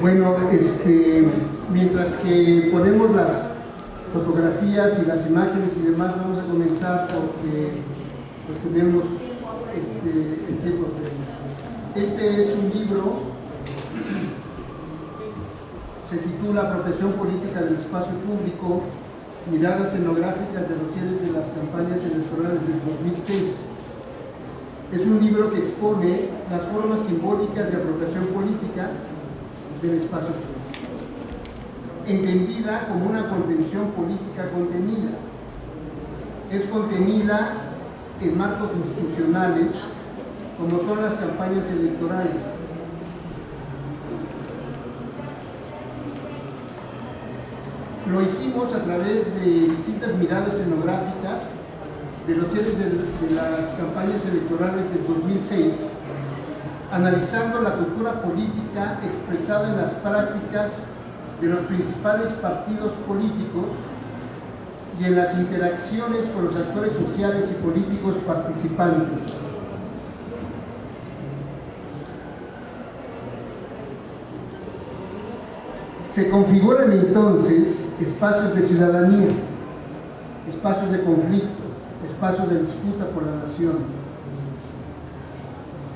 Bueno, mientras que ponemos las fotografías y las imágenes y demás, vamos a comenzar porque pues tenemos el tiempo. Este es un libro, se titula Apropiación política del espacio público, miradas etnográficas de los cierres de las campañas electorales del 2006. Es un libro que expone las formas simbólicas de apropiación política del espacio público, entendida como una contención política contenida. Es contenida en marcos institucionales, como son las campañas electorales. Lo hicimos a través de distintas miradas etnográficas de los cierres de las campañas electorales del 2006, analizando la cultura política expresada en las prácticas de los principales partidos políticos y en las interacciones con los actores sociales y políticos participantes. Se configuran entonces espacios de ciudadanía, espacios de conflicto, espacios de disputa por la nación.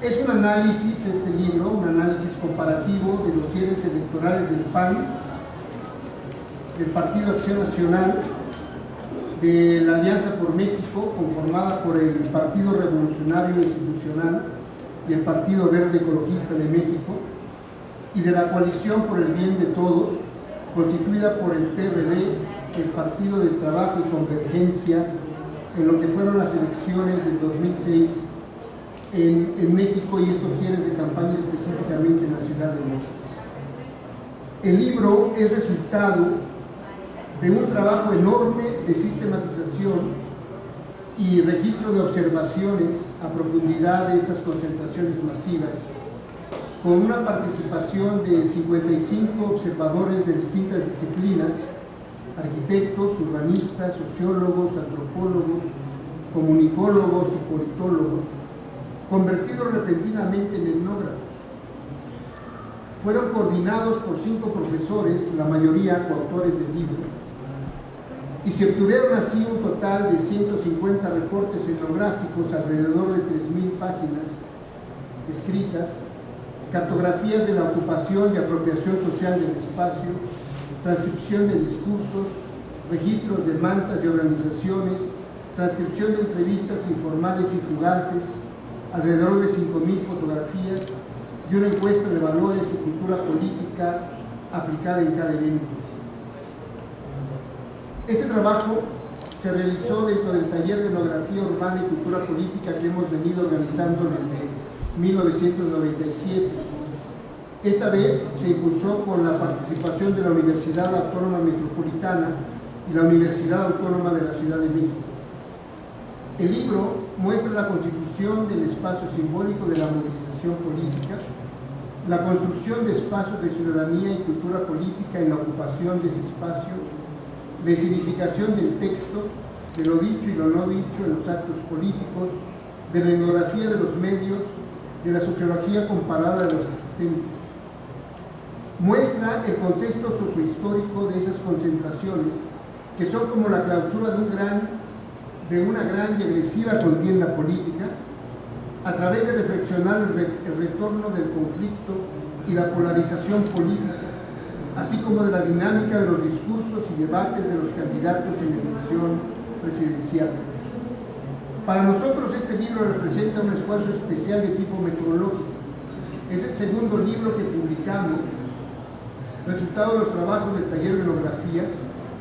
Es un análisis, este libro, un análisis comparativo de los cierres electorales del PAN, del Partido Acción Nacional, de la Alianza por México, conformada por el Partido Revolucionario Institucional y el Partido Verde Ecologista de México, y de la Coalición por el Bien de Todos, constituida por el PRD, el Partido del Trabajo y Convergencia, en lo que fueron las elecciones del 2006 en México, y estos cierres de campaña específicamente en la Ciudad de México. El libro es resultado de un trabajo enorme de sistematización y registro de observaciones a profundidad de estas concentraciones masivas, con una participación de 55 observadores de distintas disciplinas: arquitectos, urbanistas, sociólogos, antropólogos, comunicólogos y politólogos, convertidos repentinamente en etnógrafos. Fueron coordinados por 5 profesores, la mayoría coautores del libro, y se obtuvieron así un total de 150 reportes etnográficos, alrededor de 3.000 páginas escritas, cartografías de la ocupación y apropiación social del espacio, transcripción de discursos, registros de mantas y organizaciones, transcripción de entrevistas informales y fugaces, alrededor de 5.000 fotografías y una encuesta de valores y cultura política aplicada en cada evento. Este trabajo se realizó dentro del taller de etnografía urbana y cultura política que hemos venido organizando desde 1997. Esta vez se impulsó con la participación de la Universidad Autónoma Metropolitana y la Universidad Autónoma de la Ciudad de México. El libro muestra la constitución del espacio simbólico de la movilización política, la construcción de espacios de ciudadanía y cultura política en la ocupación de ese espacio, la significación del texto, de lo dicho y lo no dicho en los actos políticos, de la etnografía de los medios, de la sociología comparada de los asistentes. Muestra el contexto sociohistórico de esas concentraciones, que son como la clausura de una gran y agresiva contienda política, a través de reflexionar el retorno del conflicto y la polarización política, así como de la dinámica de los discursos y debates de los candidatos en la elección presidencial. Para nosotros este libro representa un esfuerzo especial de tipo metodológico. Es el segundo libro que publicamos, resultado de los trabajos del taller de etnografía,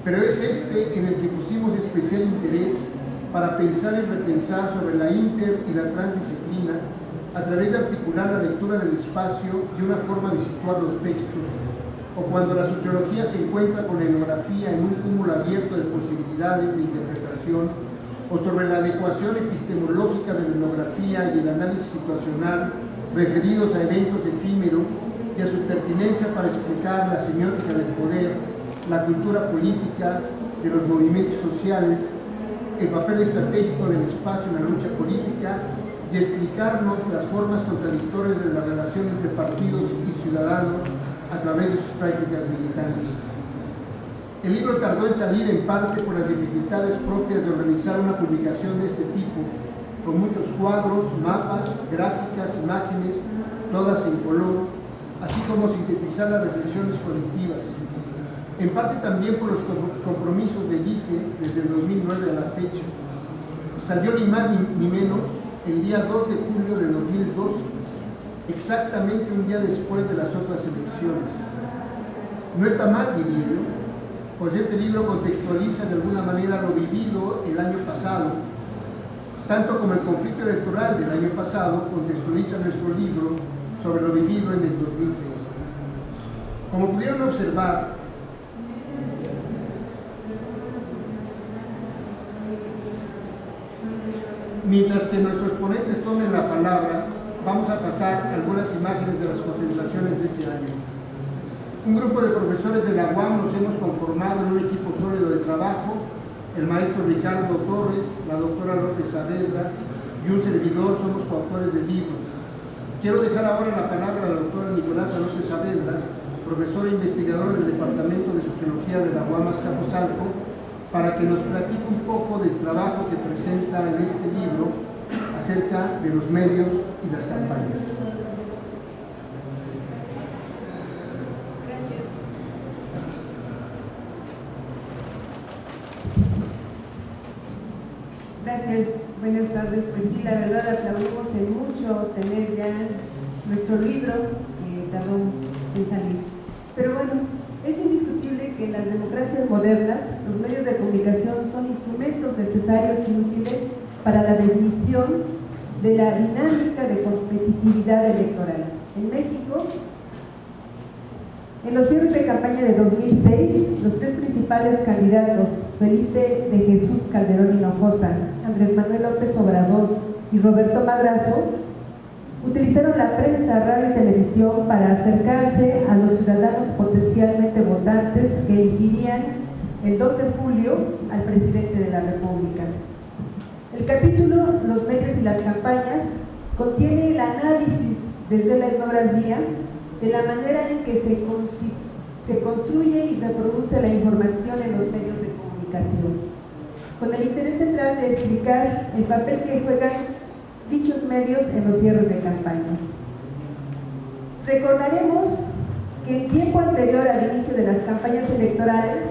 pero es este en el que pusimos especial interés para pensar y repensar sobre la inter y la transdisciplina a través de articular la lectura del espacio y una forma de situar los textos, o cuando la sociología se encuentra con la etnografía en un cúmulo abierto de posibilidades de interpretación, o sobre la adecuación epistemológica de la etnografía y el análisis situacional referidos a eventos efímeros y a su pertinencia para explicar la semiótica del poder, la cultura política de los movimientos sociales, el papel estratégico del espacio en la lucha política y explicarnos las formas contradictorias de la relación entre partidos y ciudadanos a través de sus prácticas militantes. El libro tardó en salir en parte por las dificultades propias de organizar una publicación de este tipo, con muchos cuadros, mapas, gráficas, imágenes, todas en color, así como sintetizar las reflexiones colectivas. En parte también por los compromisos del IFE desde el 2009 a la fecha. Salió ni más ni menos el día 2 de julio de 2012, exactamente un día después de las otras elecciones. No está mal, diría yo, pues este libro contextualiza de alguna manera lo vivido el año pasado, tanto como el conflicto electoral del año pasado contextualiza nuestro libro sobre lo vivido en el 2006. Como pudieron observar, mientras que nuestros ponentes tomen la palabra, vamos a pasar algunas imágenes de las concentraciones de ese año. Un grupo de profesores de la UAM nos hemos conformado en un equipo sólido de trabajo. El maestro Ricardo Torres, la doctora López Saavedra y un servidor somos coautores del libro. Quiero dejar ahora la palabra a la doctora Nicolasa López Saavedra, profesora e investigadora del Departamento de Sociología de la UAM Azcapotzalco, para que nos platique un poco del trabajo que presenta en este libro acerca de los medios y las campañas. Gracias. Gracias, buenas tardes. Pues sí, la verdad aplaudimos en mucho tener ya nuestro libro, que tardó en salir. Pero bueno, es indiscutible que en las democracias modernas los medios de comunicación son instrumentos necesarios y útiles para la definición de la dinámica de competitividad electoral. En México, en los cierres de campaña de 2006, los tres principales candidatos, Felipe de Jesús Calderón Hinojosa, Andrés Manuel López Obrador y Roberto Madrazo, utilizaron la prensa, radio y televisión para acercarse a los ciudadanos potencialmente votantes que elegirían el 2 de julio al presidente de la República. El capítulo Los medios y las campañas contiene el análisis desde la etnografía de la manera en que se construye y reproduce la información en los medios de comunicación, con el interés central de explicar el papel que juegan dichos medios en los cierres de campaña. Recordaremos que en tiempo anterior al inicio de las campañas electorales,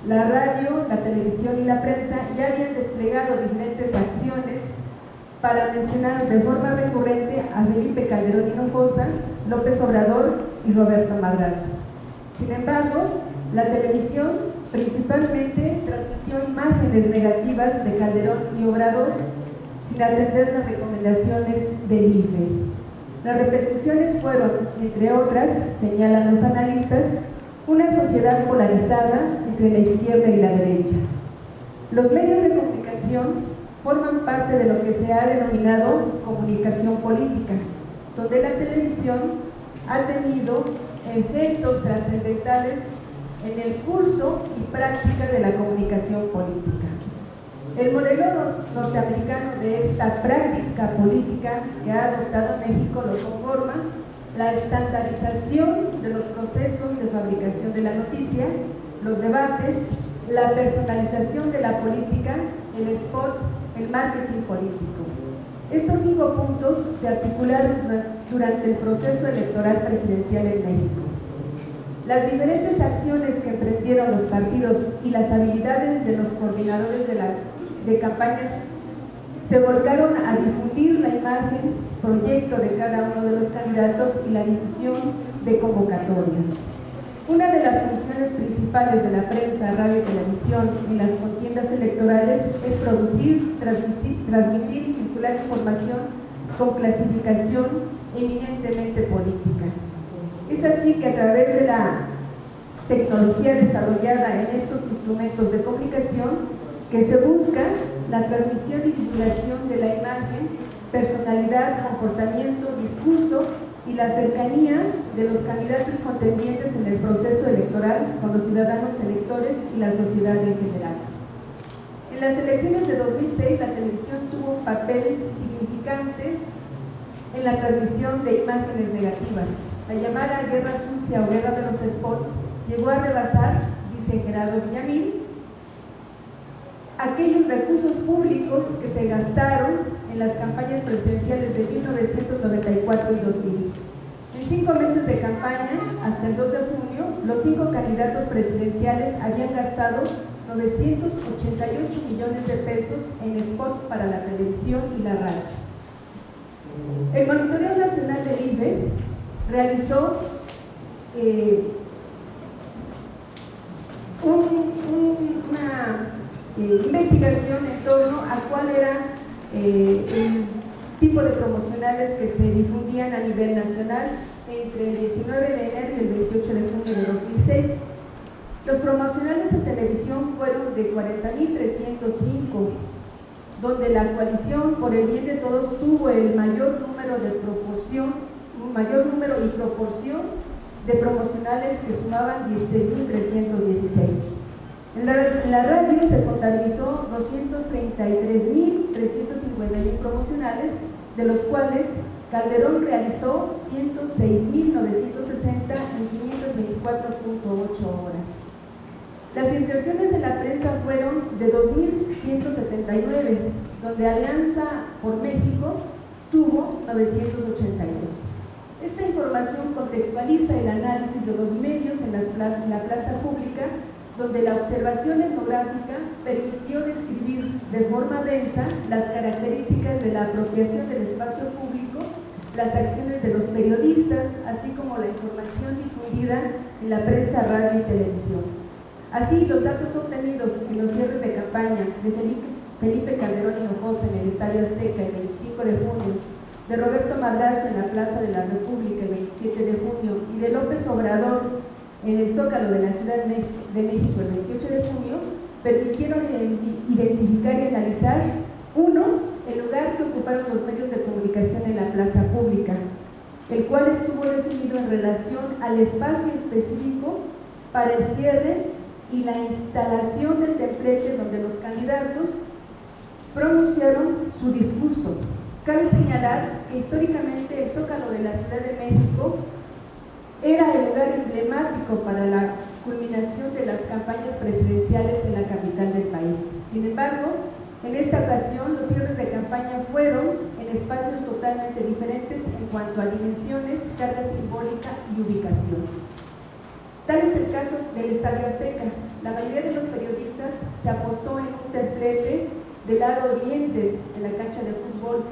la radio, la televisión y la prensa ya habían desplegado diferentes acciones para mencionar de forma recurrente a Felipe Calderón Hinojosa, López Obrador y Roberto Madrazo. Sin embargo, la televisión principalmente transmitió imágenes negativas de Calderón y Obrador sin atender las recomendaciones del IFE. Las repercusiones fueron, entre otras, señalan los analistas, una sociedad polarizada entre la izquierda y la derecha. Los medios de comunicación forman parte de lo que se ha denominado comunicación política, donde la televisión ha tenido efectos trascendentales en el curso y práctica de la comunicación política. El modelo norteamericano de esta práctica política que ha adoptado México lo conforma la estandarización de los procesos de fabricación de la noticia, los debates, la personalización de la política, el spot, el marketing político. Estos 5 puntos se articularon durante el proceso electoral presidencial en México. Las diferentes acciones que emprendieron los partidos y las habilidades de los coordinadores de campañas se volcaron a difundir la imagen, proyecto de cada uno de los candidatos y la difusión de convocatorias. Una de las funciones principales de la prensa, radio y televisión en las contiendas electorales es producir, transmitir y circular información con clasificación eminentemente política. Es así que a través de la tecnología desarrollada en estos instrumentos de comunicación que se busca la transmisión y divulgación de la imagen, personalidad, comportamiento, discurso y la cercanía de los candidatos contendientes en el proceso electoral con los ciudadanos electores y la sociedad en general. En las elecciones de 2006, la televisión tuvo un papel significante en la transmisión de imágenes negativas. La llamada guerra sucia o guerra de los spots llegó a rebasar, dice Gerardo Villamil, aquellos recursos públicos que se gastaron en las campañas presidenciales de 1994 y 2000. En 5 meses de campaña, hasta el 2 de junio, los 5 candidatos presidenciales habían gastado 988 millones de pesos en spots para la televisión y la radio. El Monitoreo Nacional del INPE realizó una investigación en torno a cuál era el tipo de promocionales que se difundían a nivel nacional entre el 19 de enero y el 28 de junio de 2006. Los promocionales en televisión fueron de 40.305, donde la coalición por el bien de todos tuvo el mayor número y proporción de promocionales, que sumaban 16.316. En la radio se contabilizó 233.351 promocionales, de los cuales Calderón realizó 106.960 en 524.8 horas. Las inserciones en la prensa fueron de 2.179, donde Alianza por México tuvo 982. Esta información contextualiza el análisis de los medios en la plaza pública, donde la observación etnográfica permitió describir de forma densa las características de la apropiación del espacio público, las acciones de los periodistas, así como la información difundida en la prensa, radio y televisión. Así, los datos obtenidos en los cierres de campaña de Felipe Calderón Hinojosa en el Estadio Azteca el 25 de junio, de Roberto Madrazo en la Plaza de la República el 27 de junio y de López Obrador en el Zócalo de la Ciudad de México el 28 de junio, permitieron identificar y analizar: 1. El lugar que ocuparon los medios de comunicación en la plaza pública, el cual estuvo definido en relación al espacio específico para el cierre y la instalación del templete donde los candidatos pronunciaron su discurso. Cabe señalar que históricamente el Zócalo de la Ciudad de México era el lugar emblemático para la culminación de las campañas presidenciales en la capital del país. Sin embargo, en esta ocasión los cierres de campaña fueron en espacios totalmente diferentes en cuanto a dimensiones, carga simbólica y ubicación. Tal es el caso del Estadio Azteca. La mayoría de los periodistas se apostó en un templete del lado oriente de la cancha de fútbol.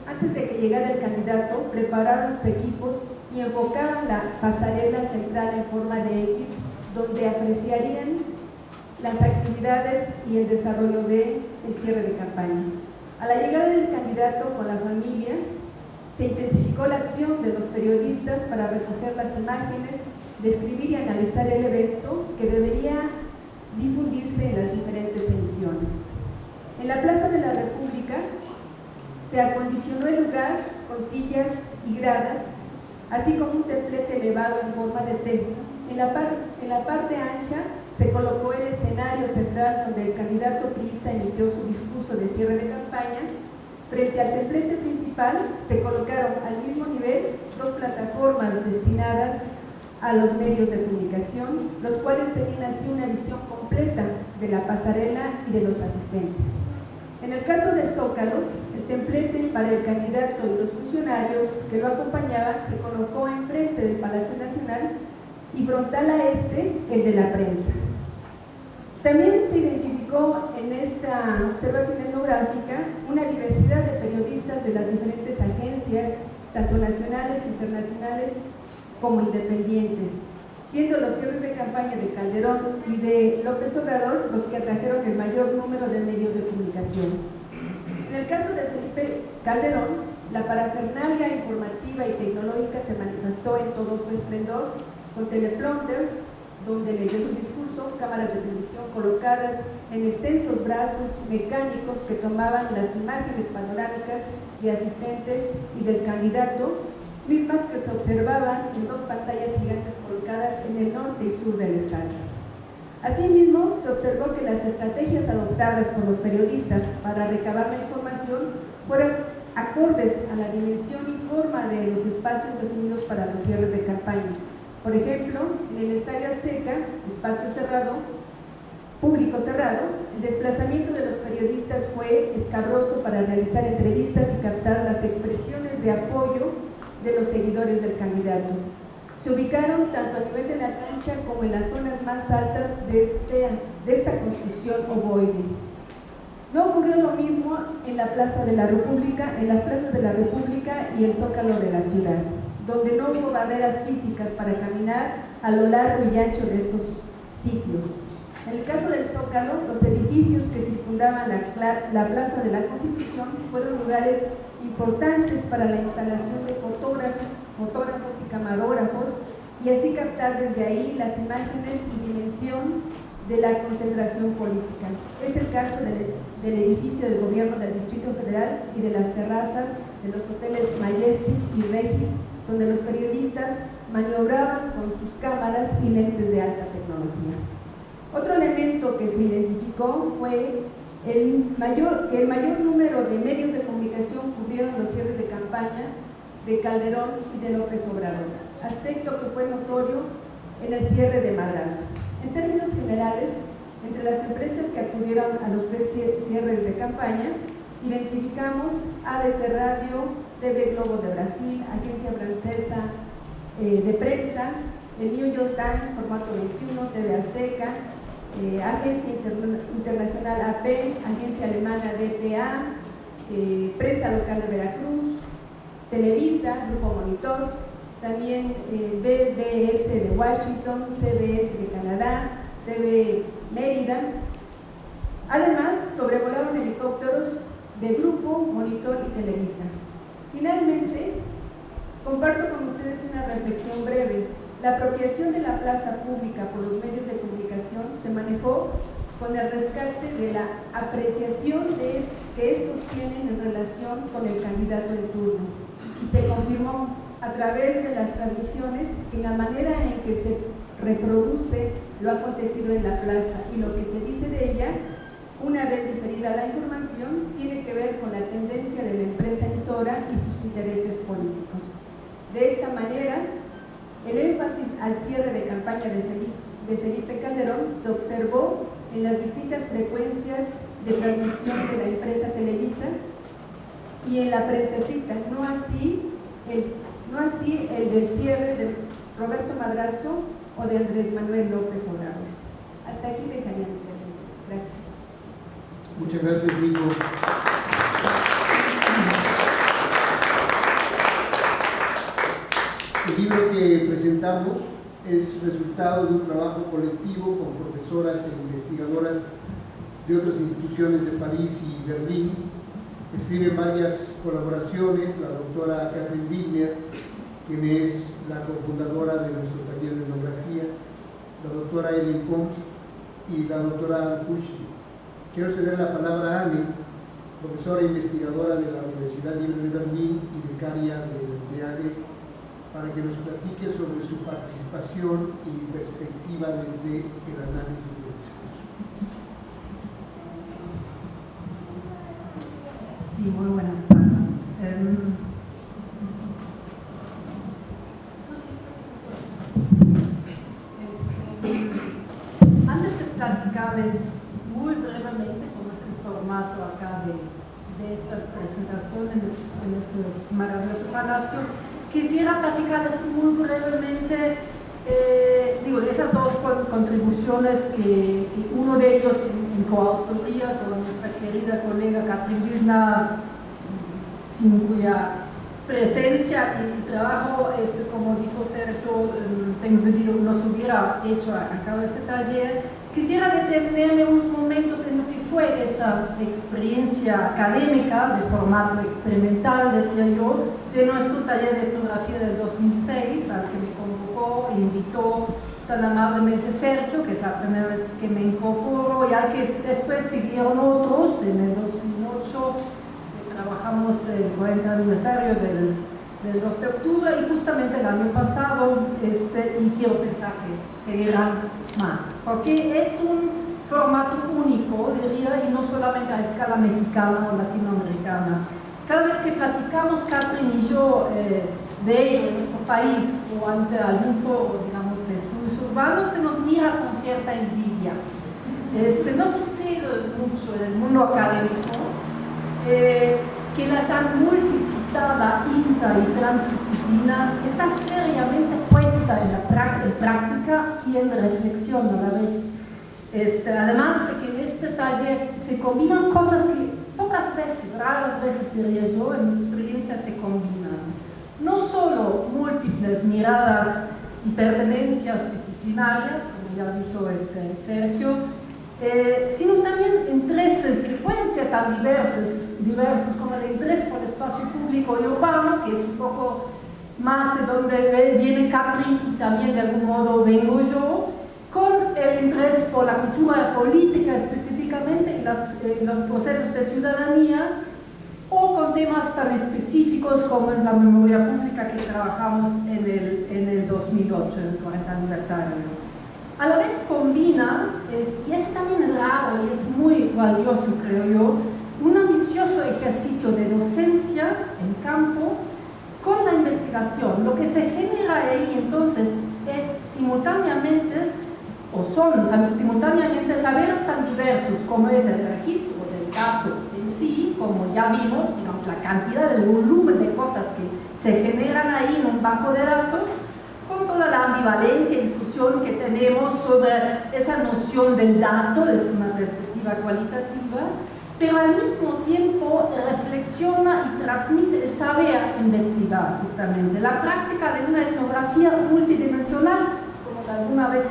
Antes de que llegara el candidato, prepararon sus equipos y enfocaban la pasarela central en forma de X, donde apreciarían las actividades y el desarrollo del cierre de campaña. A la llegada del candidato con la familia, se intensificó la acción de los periodistas para recoger las imágenes, describir y analizar el evento que debería difundirse en las diferentes emisiones. En la Plaza de la República se acondicionó el lugar con sillas y gradas, así como un templete elevado en forma de T. En la parte ancha se colocó el escenario central donde el candidato priista emitió su discurso de cierre de campaña. Frente al templete principal se colocaron al mismo nivel 2 plataformas destinadas a los medios de comunicación, los cuales tenían así una visión completa de la pasarela y de los asistentes. En el caso del Zócalo, el templete para el candidato y los funcionarios que lo acompañaban se colocó enfrente del Palacio Nacional y frontal a este, el de la prensa. También se identificó en esta observación etnográfica una diversidad de periodistas de las diferentes agencias, tanto nacionales, internacionales como independientes, siendo los cierres de campaña de Calderón y de López Obrador los que atrajeron el mayor número de medios de comunicación. En el caso de Felipe Calderón, la parafernalia informativa y tecnológica se manifestó en todo su esplendor, con teleprompter, donde leyó su discurso, cámaras de televisión colocadas en extensos brazos mecánicos que tomaban las imágenes panorámicas de asistentes y del candidato, mismas que se observaban en 2 pantallas gigantes colocadas en el norte y sur del estadio. Asimismo, se observó que las estrategias adoptadas por los periodistas para recabar la información fueron acordes a la dimensión informa de los espacios definidos para los cierres de campaña. Por ejemplo, en el Estadio Azteca, espacio cerrado, público cerrado, el desplazamiento de los periodistas fue escabroso para realizar entrevistas y captar las expresiones de apoyo de los seguidores del candidato. Se ubicaron tanto a nivel de la cancha como en las zonas más altas de esta construcción ovoide. No ocurrió lo mismo en la Plaza de la República, en las plazas de la República y el Zócalo de la ciudad, donde no hubo barreras físicas para caminar a lo largo y ancho de estos sitios. En el caso del Zócalo, los edificios que circundaban la Plaza de la Constitución fueron lugares importantes para la instalación de fotógrafos y camarógrafos, y así captar desde ahí las imágenes y dimensión de la concentración política. Es el caso del edificio del gobierno del Distrito Federal y de las terrazas de los hoteles Majestic y Regis, donde los periodistas maniobraban con sus cámaras y lentes de alta tecnología. Otro elemento que se identificó fue que el mayor número de medios de comunicación cubrieron los cierres de campaña de Calderón y de López Obrador, aspecto que fue notorio en el cierre de Madrazo. En términos generales, entre las empresas que acudieron a los 3 cierres de campaña, identificamos ABC Radio, TV Globo de Brasil, Agencia Francesa de Prensa, el New York Times, Formato 21, TV Azteca, Agencia Internacional AP, Agencia Alemana DPA, Prensa Local de Veracruz, Televisa, Grupo Monitor, también BBS de Washington, CBS de Canadá, TV Mérida. Además, sobrevolaron helicópteros de Grupo Monitor y Televisa. Finalmente, comparto con ustedes una reflexión breve. La apropiación de la plaza pública por los medios de comunicación se manejó con el rescate de la apreciación que estos tienen en relación con el candidato en turno, y se confirmó a través de las transmisiones que la manera en que se reproduce lo acontecido en la plaza y lo que se dice de ella, una vez diferida la información, tiene que ver con la tendencia de la empresa emisora y sus intereses políticos. De esta manera, el énfasis al cierre de campaña de Felipe Calderón se observó en las distintas frecuencias de transmisión de la empresa Televisa y en la prensa escrita, no así el del cierre de Roberto Madrazo o de Andrés Manuel López Obrador. Hasta aquí dejaría mi intervención. Gracias. Muchas gracias, Rico. El libro que presentamos es resultado de un trabajo colectivo con profesoras e investigadoras de otras instituciones de París y Berlín. Escriben varias colaboraciones la doctora Catherine Wigner, quien es la cofundadora de nuestro taller de etnografía, la doctora Ellen Komp y la doctora Anne Kushner. Quiero ceder la palabra a Anne, profesora e investigadora de la Universidad Libre de Berlín y becaria del DAD, para que nos platique sobre su participación y perspectiva desde el análisis del discurso. Sí, muy buenas tardes. Antes de platicarles muy brevemente cómo es el formato acá de estas presentaciones en este maravilloso palacio, quisiera platicarles muy brevemente de esas dos contribuciones que uno de ellos en coautoría con nuestra querida colega Catherine Wigner, sin cuya presencia y trabajo, como dijo Sergio, tengo entendido, no se hubiera hecho a cabo este taller. Quisiera detenerme unos momentos en lo que fue esa experiencia académica de formato experimental, diría yo, de nuestro taller de etnografía del 2006, al que me convocó e invitó tan amablemente Sergio, que es la primera vez que me incorporo, y al que después siguieron otros. En el 2008 trabajamos el 40 aniversario del 2 de octubre, y justamente el año pasado, y quiero pensar que seguirán más, porque es un formato único, diría, y no solamente a escala mexicana o latinoamericana. cada vez que platicamos, Catherine y yo, de ello en nuestro país o ante algún foro, digamos, de estudios urbanos, se nos mira con cierta envidia. No sucede mucho en el mundo académico que la tan multicitada INTA y transdisciplina está seriamente puesta en práctica y en reflexión a la vez. Además de que en este taller se combinan cosas que pocas veces, raras veces diría yo, en mi experiencia se combinan. No solo múltiples miradas y pertenencias disciplinarias, como ya dijo Sergio, sino también intereses que pueden ser tan diversos como el interés por el espacio público y urbano, que es un poco más de donde viene Catherine y también de algún modo vengo yo, con el interés por la cultura política específicamente y los procesos de ciudadanía, o con temas tan específicos como es la memoria pública que trabajamos en el 2008, en el 40 aniversario. A la vez combina, y eso también es raro y es muy valioso, creo yo, un ambicioso ejercicio de docencia en campo con la investigación. Lo que se genera ahí entonces es simultáneamente, simultáneamente saberes tan diversos como es el registro del dato en sí, como ya vimos, digamos, la cantidad, el volumen de cosas que se generan ahí en un banco de datos, con toda la ambivalencia y discusión que tenemos sobre esa noción del dato desde una perspectiva cualitativa, pero al mismo tiempo reflexiona y transmite el saber investigar, justamente, la práctica de una etnografía multidimensional, como alguna vez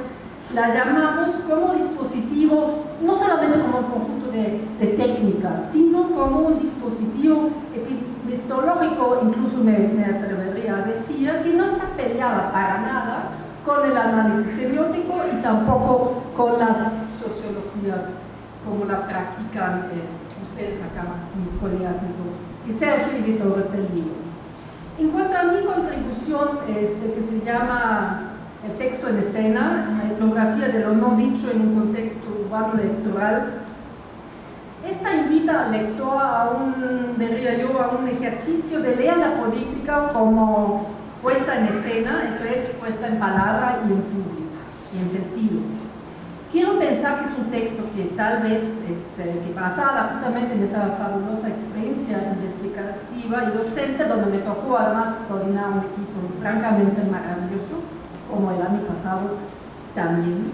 la llamamos, como dispositivo, no solamente como un conjunto de técnicas, sino como un dispositivo epistemológico, incluso me atrevería a decir, que no está peleada para nada con el análisis semiótico y tampoco con las sociologías como la practican ustedes acá, mis colegas y Sergio y Víctor del libro. En cuanto a mi contribución, que se llama el texto en escena, la etnografía de lo no dicho en un contexto urbano electoral, esta invita al lector a un ejercicio de leer la política como puesta en escena, eso es, puesta en palabra y en público, y en sentido. Quiero pensar que es un texto que tal vez, que basada justamente en esa fabulosa experiencia investigativa y docente, donde me tocó además coordinar un equipo francamente maravilloso, como el año pasado también,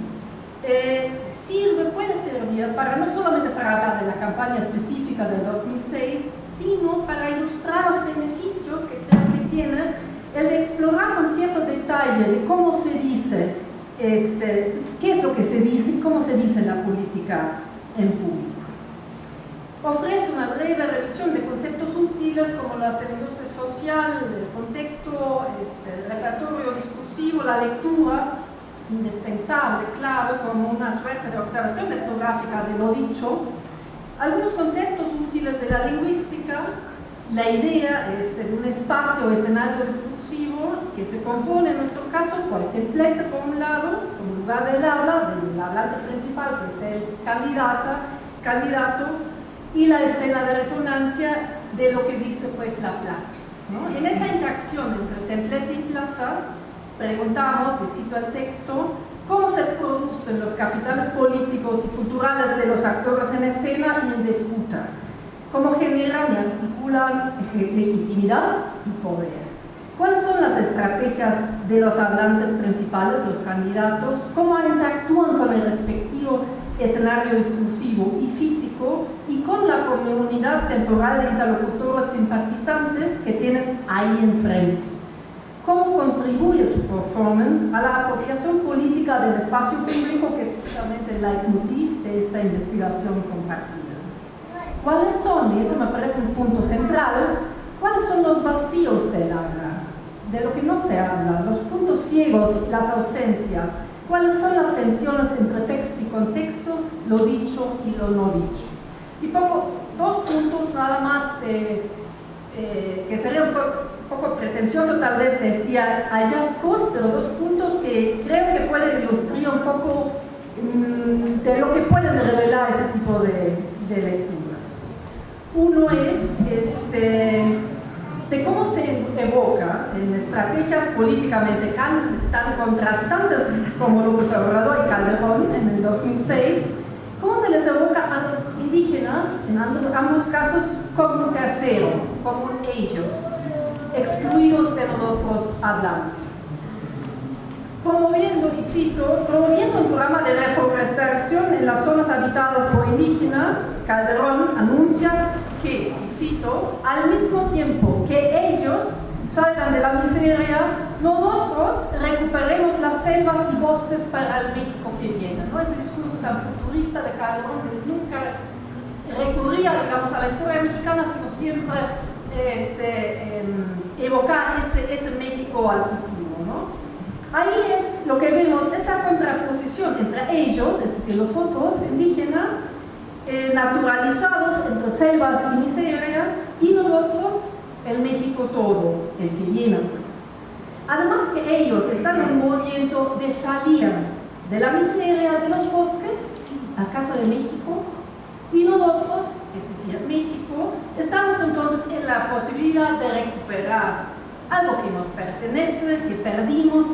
puede servir para no solamente para hablar de la campaña específica del 2006, sino para ilustrar los beneficios que creo que tiene el de explorar con cierto detalle de cómo se dice, qué es lo que se dice y cómo se dice la política en público. Ofrece una breve revisión de conceptos útiles como la semiótica social, el contexto, el repertorio discursivo, la lectura, indispensable, clave, como una suerte de observación etnográfica de lo dicho, algunos conceptos útiles de la lingüística, la idea de un espacio o escenario discursivo que se compone en nuestro caso por el templete por un lado, como lugar del habla, del hablante principal que es el candidato, y la escena de resonancia de lo que dice pues la plaza, ¿no? En esa interacción entre templete y plaza preguntamos, y cito el texto, cómo se producen los capitales políticos y culturales de los actores en escena y en disputa, cómo generan y articulan legitimidad y poder, cuáles son las estrategias de los hablantes principales, los candidatos, cómo interactúan con el respectivo escenario discursivo y físico y con la comunidad temporal de interlocutores simpatizantes que tienen ahí enfrente. Cómo contribuye su performance a la apropiación política del espacio público, que es justamente el leitmotiv de esta investigación compartida. ¿Cuáles son, y eso me parece un punto central, cuáles son los vacíos del habla, de lo que no se habla, los puntos ciegos, las ausencias, cuáles son las tensiones entre texto y contexto, lo dicho y lo no dicho? Y pongo dos puntos nada más que sería un poco pretencioso tal vez decir hallazgos, pero dos puntos que creo que pueden ilustrar un poco de lo que pueden revelar ese tipo de lecturas. Uno es de cómo se evoca en estrategias políticamente tan contrastantes como López Obrador y Calderón en el 2006, cómo se les evoca a los indígenas, en ambos casos, como un tercero, como un ellos, excluidos de los otros hablantes. Promoviendo, y cito, promoviendo un programa de reforestación en las zonas habitadas por indígenas, Calderón anuncia que, y cito, al mismo tiempo que ellos salgan de la miseria, nosotros recuperemos las selvas y bosques para el México que viene, ¿no? Ese discurso tan futurista de Calderón que nunca recurría, digamos, a la historia mexicana, sino siempre evocar ese México al futuro, ¿no? Ahí es lo que vemos, esa contraposición entre ellos, es decir, los otros indígenas, naturalizados entre selvas y miserias, y nosotros, el México todo, el que llena, pues. Además que ellos están en un movimiento de salir de la miseria de los bosques, acaso de México, y nosotros, es decir, México, estamos entonces en la posibilidad de recuperar algo que nos pertenece, que perdimos,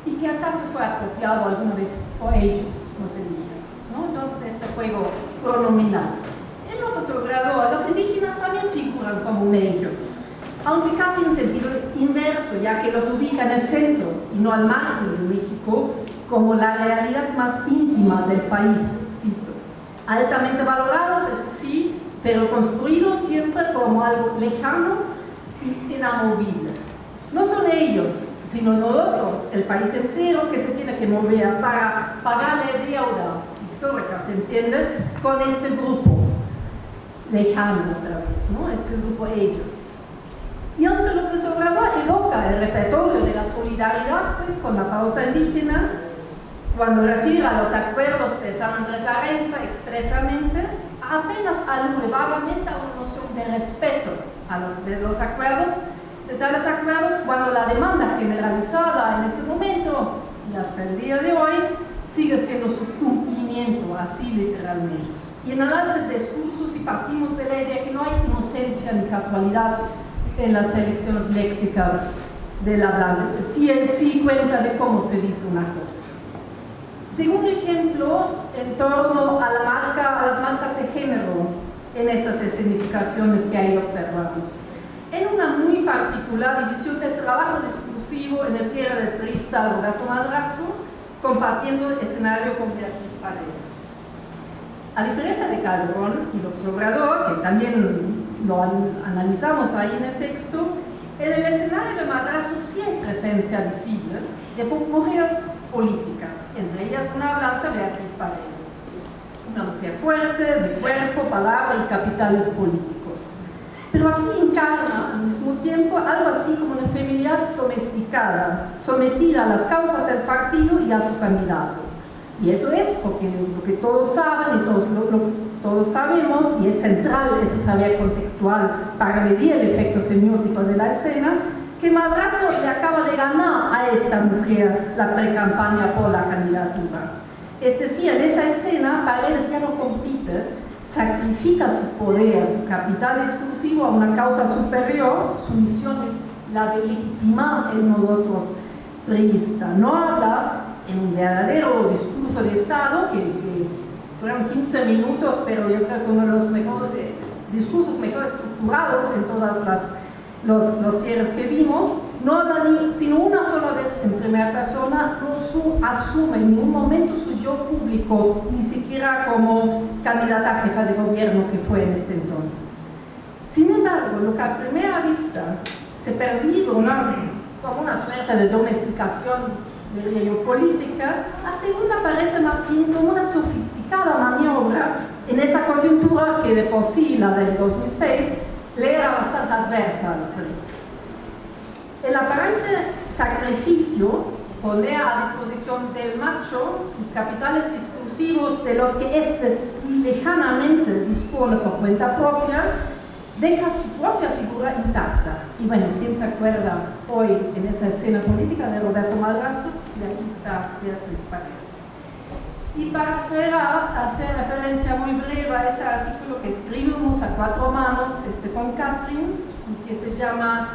y que acaso fue apropiado alguna vez por ellos, los indígenas, ¿no? Entonces este juego pronominal. En López Obrador, los indígenas también figuran como un ellos, aunque casi en sentido inverso, ya que los ubica en el centro y no al margen de México, como la realidad más íntima del país, cito. Altamente valorados, eso sí, pero construidos siempre como algo lejano y inamovible. No son ellos, sino nosotros, el país entero, que se tiene que mover para pagarle deuda histórica, ¿se entiende? Con este grupo lejano otra vez, ¿no? Este grupo ellos. Y aunque López Obrador evoca el repertorio de la solidaridad, pues, con la causa indígena, cuando refiere a los acuerdos de San Andrés Arenza expresamente, apenas alude vagamente a una noción de respeto de los acuerdos, de tales acuerdos, cuando la demanda generalizada en ese momento y hasta el día de hoy sigue siendo su cumplimiento, así literalmente. Y en análisis de discursos, y partimos de la idea que no hay inocencia ni casualidad en las selecciones léxicas del hablante, si él sí cuenta de cómo se dice una cosa. Segundo ejemplo, en torno a las marcas de género en esas escenificaciones que ahí observamos. En una muy particular división de trabajo discursivo en el cierre del priista Roberto Madrazo, compartiendo el escenario con Beatriz Paredes. A diferencia de Calderón y López Obrador, que también lo analizamos ahí en el texto, en el escenario de Madrazo sí hay presencia visible de mujeres políticas, entre ellas una hablante, Beatriz Paredes, una mujer fuerte, de cuerpo, palabra y capitales políticos. Pero aquí encarna al mismo tiempo algo así como una feminidad domesticada, sometida a las causas del partido y a su candidato. Y eso es porque lo que todos saben y todos sabemos, y es central ese saber contextual para medir el efecto semiótico de la escena, que Madrazo le acaba de ganar a esta mujer la precampaña por la candidatura. Es decir, en esa escena Paredes ya no compite, sacrifica su poder, su capital discursivo a una causa superior. Su misión es la de legitimar el nosotros priista. No habla en un verdadero discurso de Estado, que fueron 15 minutos, pero yo creo que uno de los discursos mejor estructurados en todas los cierres que vimos. No habla sino una sola vez en primera persona, no asume en ningún momento su yo público, ni siquiera como candidata a jefa de gobierno que fue en este entonces. Sin embargo, lo que a primera vista se percibe como una suerte de domesticación de la política, a segunda parece más bien como una sofisticada maniobra en esa coyuntura que de por sí, la del 2006, le era bastante adversa al PRI. El aparente sacrificio pone a disposición del macho sus capitales discursivos de los que éste lejanamente dispone por cuenta propia, deja su propia figura intacta. Y bueno, ¿quién se acuerda hoy en esa escena política de Roberto Madrazo? Y ahí está Beatriz Paredes. Y para hacer referencia muy breve a ese artículo que escribimos a cuatro manos con Catherine, que se llama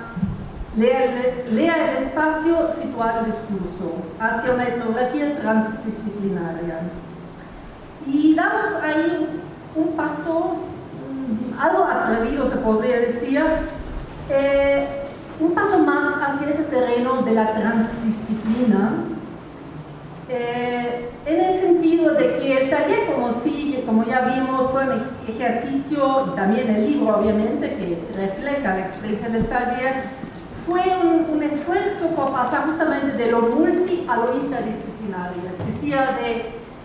Lea el espacio, situar el discurso, hacia una etnografía transdisciplinaria. Y damos ahí un paso, algo atrevido se podría decir, un paso más hacia ese terreno de la transdisciplina, en el sentido de que el taller como ya vimos, fue un ejercicio, y también el libro obviamente, que refleja la experiencia del taller, fue un esfuerzo por pasar justamente de lo multi a lo interdisciplinario, es decir,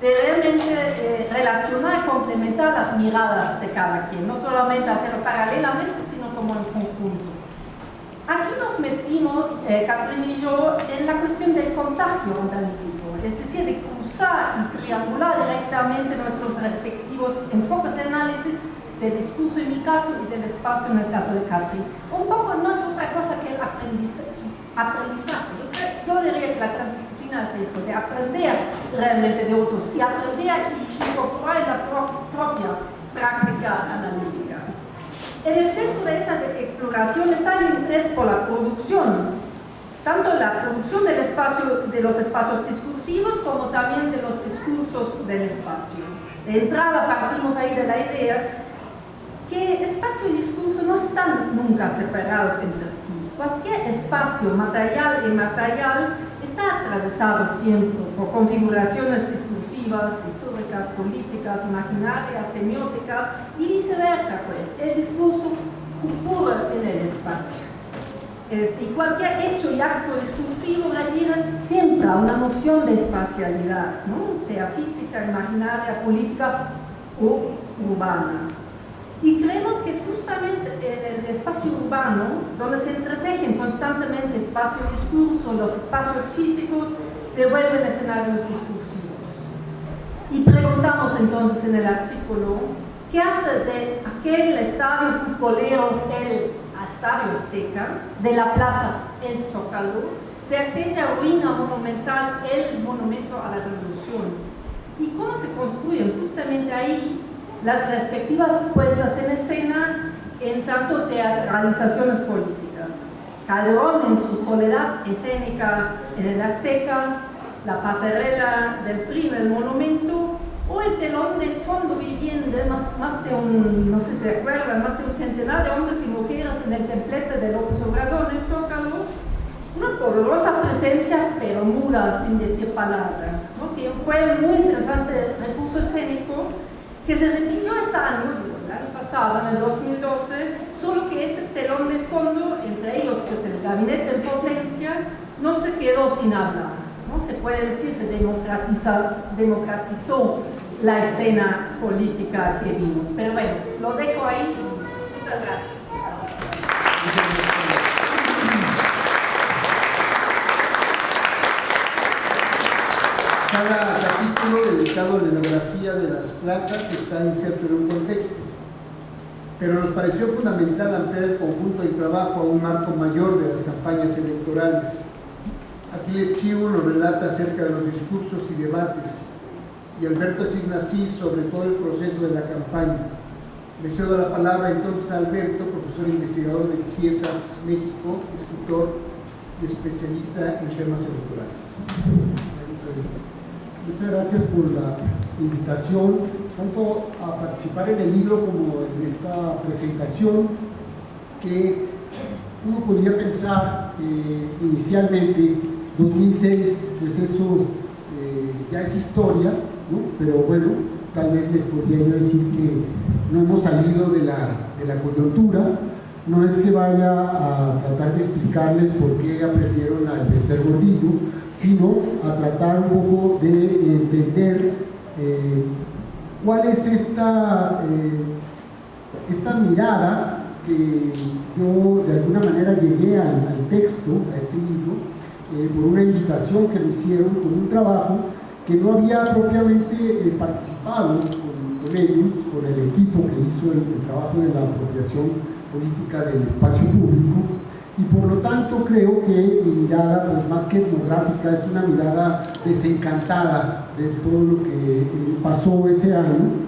de realmente relacionar y complementar las miradas de cada quien, no solamente hacerlo paralelamente, sino como en conjunto. Aquí nos metimos, Catherine y yo, en la cuestión del contagio analítico, es decir, de cruzar y triangular directamente nuestros respectivos enfoques de análisis del discurso en mi caso y del espacio en el caso de Catherine. Un poco no es otra cosa que el aprendizaje. Yo diría que la transdisciplina es eso, de aprender realmente de otros y aprender y incorporar en la propia práctica analítica. En el centro de esa exploración está el interés por la producción, tanto la producción del espacio, de los espacios discursivos, como también de los discursos del espacio. De entrada partimos ahí de la idea que espacio y discurso no están nunca separados entre sí. Cualquier espacio material e inmaterial está atravesado siempre por configuraciones discursivas, históricas, políticas, imaginarias, semióticas y viceversa, pues. El discurso ocurre en el espacio. Y cualquier hecho y acto discursivo refiere siempre a una noción de espacialidad, ¿no? Sea física, imaginaria, política o urbana. Y creemos que es justamente en el espacio urbano donde se entretejen constantemente espacio y discurso, los espacios físicos se vuelven escenarios discursivos. Y preguntamos entonces en el artículo, ¿qué hace de aquel estadio futbolero el Estadio Azteca, de la plaza el Zócalo, de aquella ruina monumental el Monumento a la Revolución? ¿Y cómo se construyen justamente ahí las respectivas puestas en escena en tanto teatralizaciones políticas? Calderón en su soledad escénica en el Azteca, la pasarela del PRI en el monumento, o el telón de fondo viviente, más de un, no sé si se acuerdan, más de un centenar de hombres y mujeres en el templete de López Obrador en el Zócalo, una poderosa presencia, pero muda, sin decir palabra, ¿no? Que fue un muy interesante recurso escénico que se repitió ese año, el año pasado, en el 2012, solo que este telón de fondo, entre ellos pues el gabinete en potencia, no se quedó sin hablar, ¿no? Se puede decir, se democratizó la escena política que vimos. Pero bueno, lo dejo ahí. Muchas gracias. Cada capítulo dedicado a la etnografía de las plazas está inserto en un contexto, pero nos pareció fundamental ampliar el conjunto del trabajo a un marco mayor de las campañas electorales. Aquiles Chivo nos relata acerca de los discursos y debates, y Alberto Signasí sobre todo el proceso de la campaña. Le cedo la palabra entonces a Alberto, profesor investigador del CIESAS México, escritor y especialista en temas electorales. Muchas gracias por la invitación, tanto a participar en el libro como en esta presentación, que uno podría pensar inicialmente, 2006, pues eso ya es historia, ¿no? Pero bueno, tal vez les podría yo decir que no hemos salido de la coyuntura. No es que vaya a tratar de explicarles por qué aprendieron a Bester Gordillo, sino a tratar un poco de entender cuál es esta mirada que yo de alguna manera llegué al texto, a este libro, por una invitación que me hicieron con un trabajo que no había propiamente participado con ellos, con el equipo que hizo el trabajo de la apropiación política del espacio público, y por lo tanto creo que mi mirada, pues más que etnográfica, es una mirada desencantada de todo lo que pasó ese año.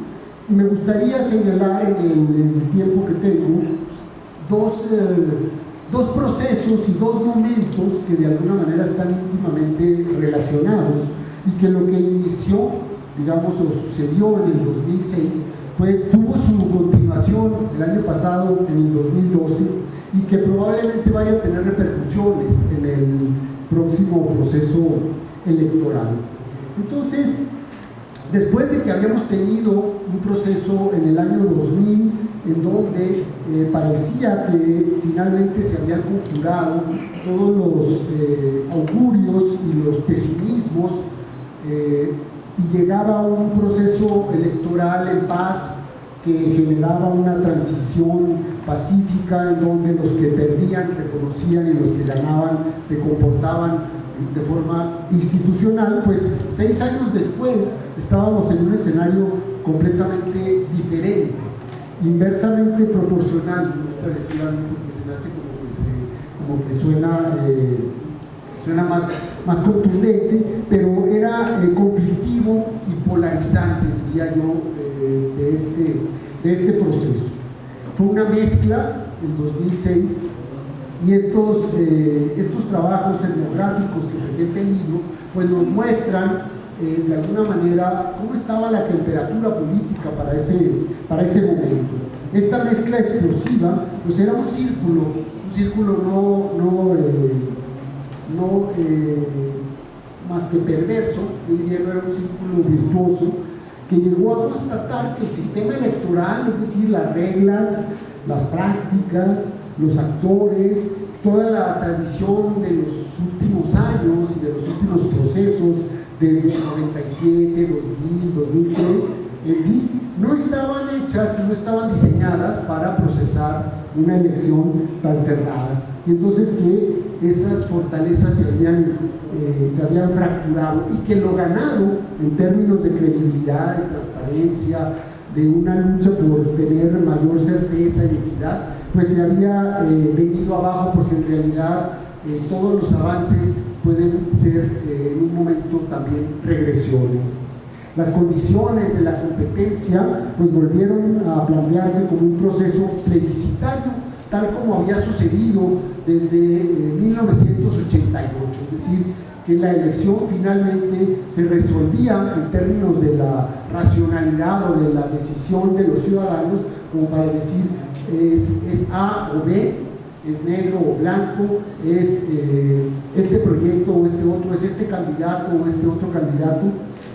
Y me gustaría señalar en el tiempo que tengo dos procesos y dos momentos que de alguna manera están íntimamente relacionados y que lo que inició, digamos, o sucedió en el 2006, pues tuvo su continuación el año pasado, en el 2012, y que probablemente vaya a tener repercusiones en el próximo proceso electoral. Entonces, después de que habíamos tenido un proceso en el año 2000 en donde parecía que finalmente se habían conjurado todos los augurios y los pesimismos y llegaba un proceso electoral en paz que generaba una transición pacífica en donde los que perdían reconocían y los que ganaban se comportaban de forma institucional, pues 6 años después estábamos en un escenario completamente diferente, inversamente proporcional. Me gusta decir algo porque se me hace como que suena más contundente, pero era conflictivo y polarizante, diría yo, de este proceso. Fue una mezcla en 2006 y estos trabajos etnográficos que presenta el libro pues nos muestran de alguna manera cómo estaba la temperatura política para ese momento. Esta mezcla explosiva pues era un círculo no más que perverso, yo diría no era un círculo virtuoso, que llegó a constatar que el sistema electoral, es decir, las reglas, las prácticas, los actores, toda la tradición de los últimos años y de los últimos procesos, desde el 97, 2000, 2003, en fin, no estaban hechas y no estaban diseñadas para procesar una elección tan cerrada. Y entonces que esas fortalezas se habían fracturado y que lo ganado en términos de credibilidad, de transparencia, de una lucha por tener mayor certeza y equidad, pues se había venido abajo, porque en realidad todos los avances pueden ser en un momento también regresiones. Las condiciones de la competencia pues volvieron a plantearse como un proceso plebiscitario, tal como había sucedido desde 1988, es decir, que la elección finalmente se resolvía en términos de la racionalidad o de la decisión de los ciudadanos, como para decir es A o B, es negro o blanco, es este proyecto o este otro, es este candidato o este otro candidato.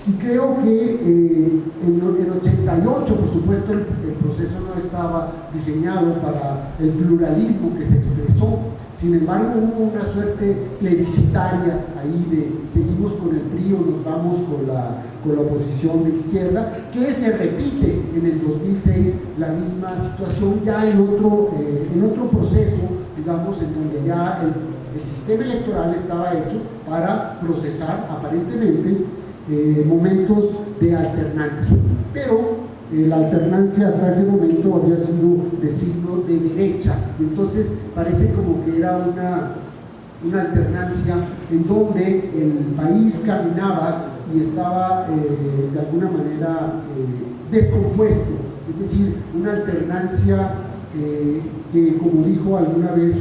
Y creo que en 88, por supuesto, el proceso no estaba diseñado para el pluralismo que se expresó. Sin embargo, hubo una suerte plebiscitaria ahí de seguimos con el PRI o nos vamos con la oposición de izquierda, que se repite en el 2006 la misma situación ya en otro proceso, digamos, en donde ya el sistema electoral estaba hecho para procesar aparentemente momentos de alternancia, pero la alternancia hasta ese momento había sido de signo de derecha, entonces parece como que era una alternancia en donde el país caminaba y estaba de alguna manera descompuesto, es decir, una alternancia que, como dijo alguna vez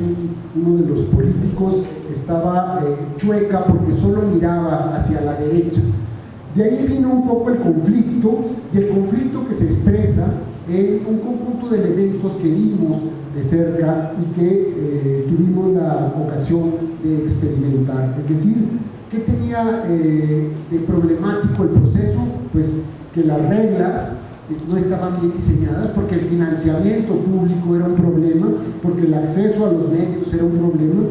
uno de los políticos, estaba chueca porque solo miraba hacia la derecha. De ahí vino un poco el conflicto, y el conflicto que se expresa en un conjunto de elementos que vimos de cerca y que tuvimos la ocasión de experimentar. Es decir, ¿qué tenía de problemático el proceso? Pues que las reglas no estaban bien diseñadas, porque el financiamiento público era un problema, porque el acceso a los medios era un problema,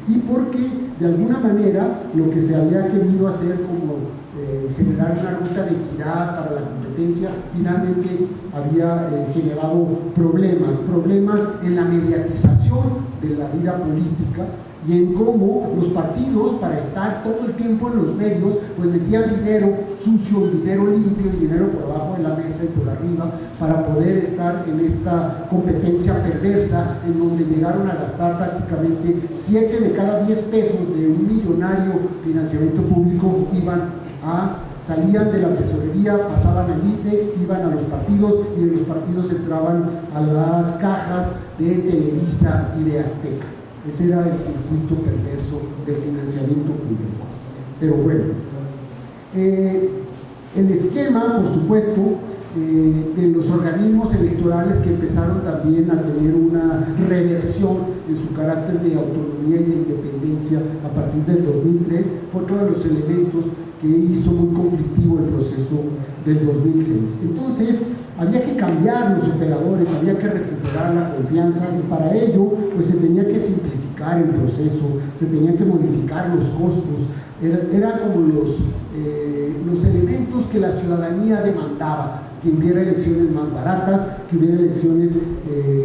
y porque de alguna manera lo que se había querido hacer como generar una ruta de equidad para la competencia finalmente había generado problemas en la mediatización de la vida política y en cómo los partidos, para estar todo el tiempo en los medios, pues metían dinero sucio, dinero limpio y dinero por abajo de la mesa y por arriba para poder estar en esta competencia perversa en donde llegaron a gastar prácticamente 7 de cada 10 pesos de un millonario financiamiento público salían de la tesorería, pasaban al IFE, iban a los partidos y de los partidos entraban a las cajas de Televisa y de Azteca. Ese era el circuito perverso del financiamiento público. Pero bueno, el esquema, por supuesto, de los organismos electorales que empezaron también a tener una reversión en su carácter de autonomía y de independencia a partir del 2003, fue otro de los elementos que hizo muy conflictivo el proceso del 2006. Entonces, había que cambiar los operadores, había que recuperar la confianza y para ello pues se tenía que simplificar el proceso, se tenían que modificar los costos, eran como los elementos que la ciudadanía demandaba, que hubiera elecciones más baratas, que hubiera elecciones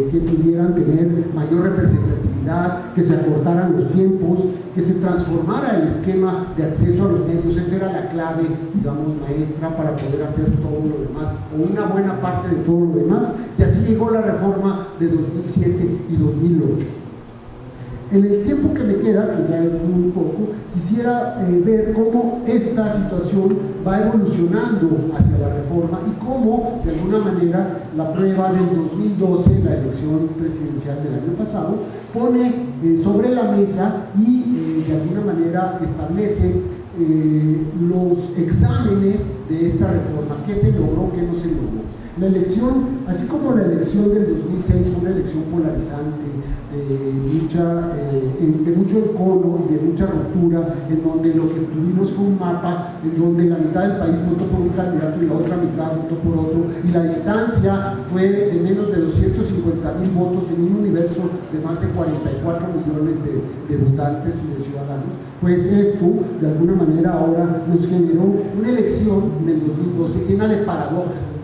que pudieran tener mayor representatividad, que se acortaran los tiempos, que se transformara el esquema de acceso a los medios. Esa era la clave, digamos, maestra para poder hacer todo lo demás, o una buena parte de todo lo demás, y así llegó la reforma de 2007 y 2008. En el tiempo que me queda, que ya es muy poco, quisiera ver cómo esta situación va evolucionando hacia la reforma y cómo, de alguna manera, la prueba del 2012, la elección presidencial del año pasado, pone sobre la mesa y de alguna manera establece los exámenes de esta reforma, qué se logró, qué no se logró. La elección, así como la elección del 2006 fue una elección polarizante, de mucho encono y de mucha ruptura, en donde lo que tuvimos fue un mapa en donde la mitad del país votó por un candidato y la otra mitad votó por otro, y la distancia fue de menos de 250,000 votos en un universo de más de 44 millones de votantes y de ciudadanos. Pues esto, de alguna manera, ahora nos generó una elección en el 2012 llena de paradojas.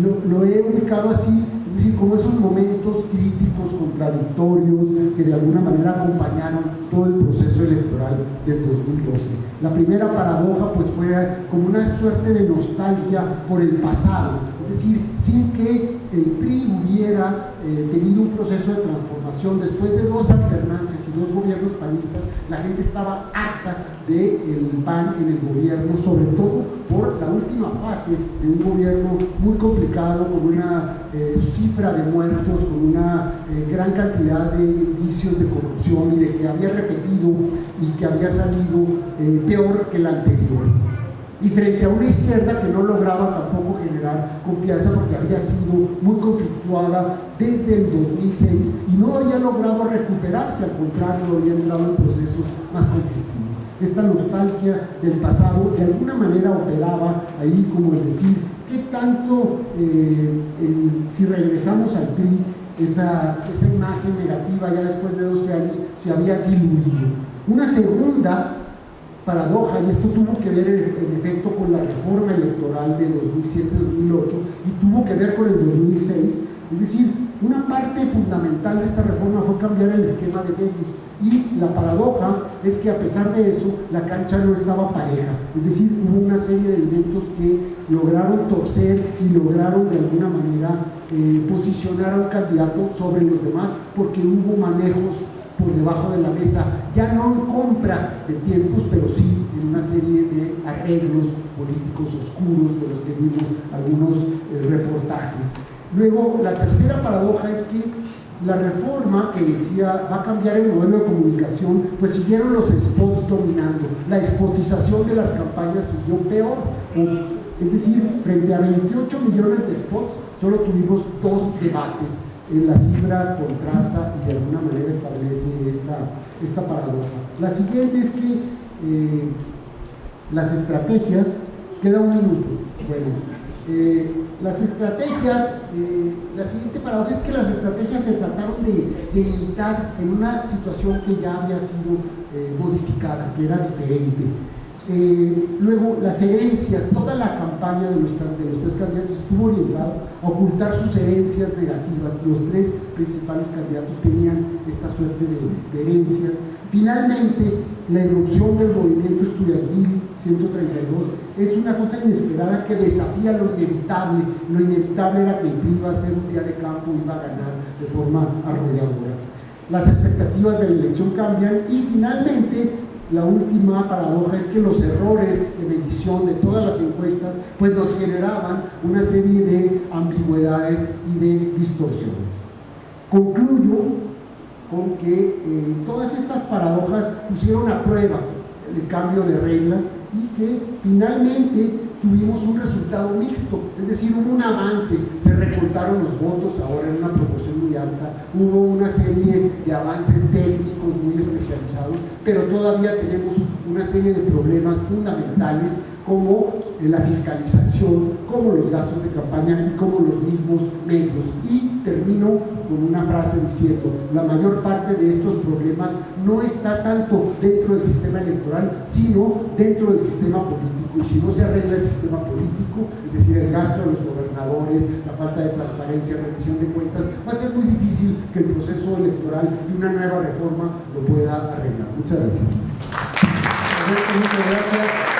Lo he ubicado así, es decir, como esos momentos críticos, contradictorios, que de alguna manera acompañaron todo el proceso electoral del 2012. La primera paradoja pues fue como una suerte de nostalgia por el pasado, es decir, sin que el PRI hubiera tenido un proceso de transformación. Después de 2 alternancias y 2 gobiernos panistas, la gente estaba harta del PAN en el gobierno, sobre todo por la última fase de un gobierno muy complicado, con una cifra de muertos, con una gran cantidad de indicios de corrupción y de que había repetido y que había salido peor que la anterior. Y frente a una izquierda que no lograba tampoco generar confianza porque había sido muy conflictuada desde el 2006 y no había logrado recuperarse, al contrario, había entrado en procesos más conflictivos. Esta nostalgia del pasado de alguna manera operaba ahí, como el decir, ¿qué tanto, si regresamos al PRI, esa imagen negativa ya después de 12 años se había diluido? Una segunda paradoja, y esto tuvo que ver en efecto con la reforma electoral de 2007-2008 y tuvo que ver con el 2006, es decir, una parte fundamental de esta reforma fue cambiar el esquema de medios, y la paradoja es que a pesar de eso la cancha no estaba pareja, es decir, hubo una serie de elementos que lograron torcer y lograron de alguna manera posicionar a un candidato sobre los demás, porque hubo manejos por debajo de la mesa, ya no en compra de tiempos, pero sí en una serie de arreglos políticos oscuros de los que vimos algunos reportajes. Luego, la tercera paradoja es que la reforma que decía va a cambiar el modelo de comunicación, pues siguieron los spots dominando, la spotización de las campañas siguió peor, es decir, frente a 28 millones de spots, solo tuvimos 2 debates. La cifra contrasta y de alguna manera establece esta paradoja. La siguiente es que las estrategias, queda un minuto, bueno, las estrategias, la siguiente paradoja es que las estrategias se trataron de imitar en una situación que ya había sido modificada, que era diferente. Luego, las herencias, toda la campaña de los tres candidatos estuvo orientada a ocultar sus herencias negativas. Los tres principales candidatos tenían esta suerte de herencias. Finalmente, la irrupción del movimiento estudiantil 132 es una cosa inesperada que desafía lo inevitable. Lo inevitable era que el PRI iba a ser un día de campo y iba a ganar de forma arrolladora. Las expectativas de la elección cambian y finalmente la última paradoja es que los errores de medición de todas las encuestas pues nos generaban una serie de ambigüedades y de distorsiones. Concluyo con que todas estas paradojas pusieron a prueba el cambio de reglas y que finalmente tuvimos un resultado mixto, es decir, hubo un avance, se recortaron los votos ahora en una proporción muy alta, hubo una serie de avances técnicos muy especializados, pero todavía tenemos una serie de problemas fundamentales como la fiscalización, como los gastos de campaña y como los mismos medios. Y termino con una frase diciendo, la mayor parte de estos problemas no está tanto dentro del sistema electoral, sino dentro del sistema político. Y si no se arregla el sistema político, es decir, el gasto de los gobernadores, la falta de transparencia, rendición de cuentas, va a ser muy difícil que el proceso electoral y una nueva reforma lo pueda arreglar. Muchas gracias. Muchas gracias.